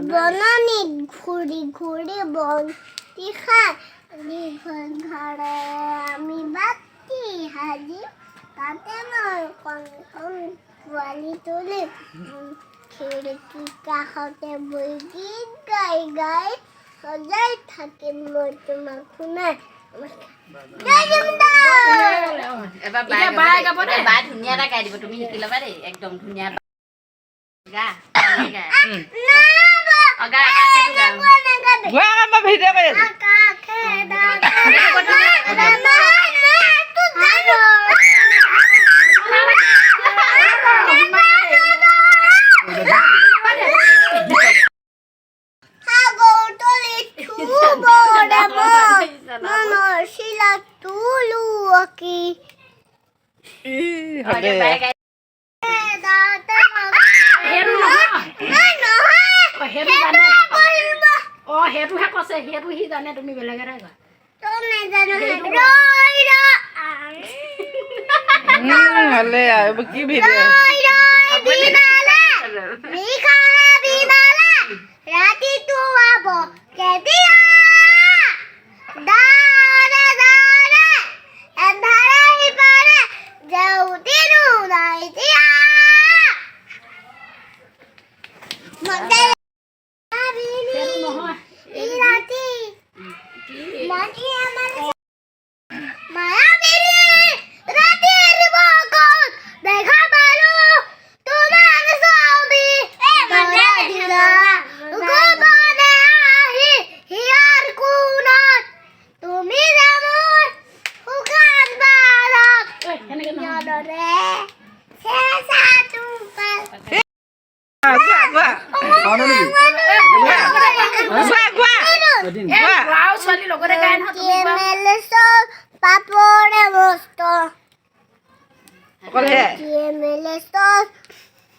বননিত ঘূৰি ঘূৰি বন্তি খাই ঘৰে আমি বাতি সাজি তাতে মই কণ পোৱালি তুলি খিৰিকী কাষতে বহি গীত গাই গাই সজাই থাকিম মই তোমাক শুনাই এবাৰ বাই গাব দেই বাই ধুনীয়া এটা গাই দিব তুমি শিকি ল'বা দেই একদম ধুনীয়া গা সেইটোহে কৈছে সেইটো সি জানে তুমি বেলেগ এটা কি ভিডিঅ' ৰাতিটো আব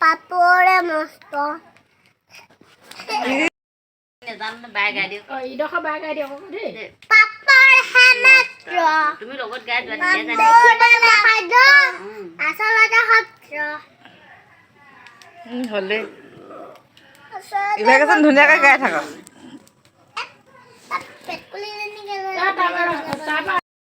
পাপড়ে মস্ত বাই গাই দিওঁ ইডোখৰ বাই গাই দিয়ক দেই পাপড় হে মাত্ৰ তুমি লগত গাই যোৱা আচলতে সত্ৰ হ'লে ইভাগেচোন ধুনীয়াকৈ গাই থাকক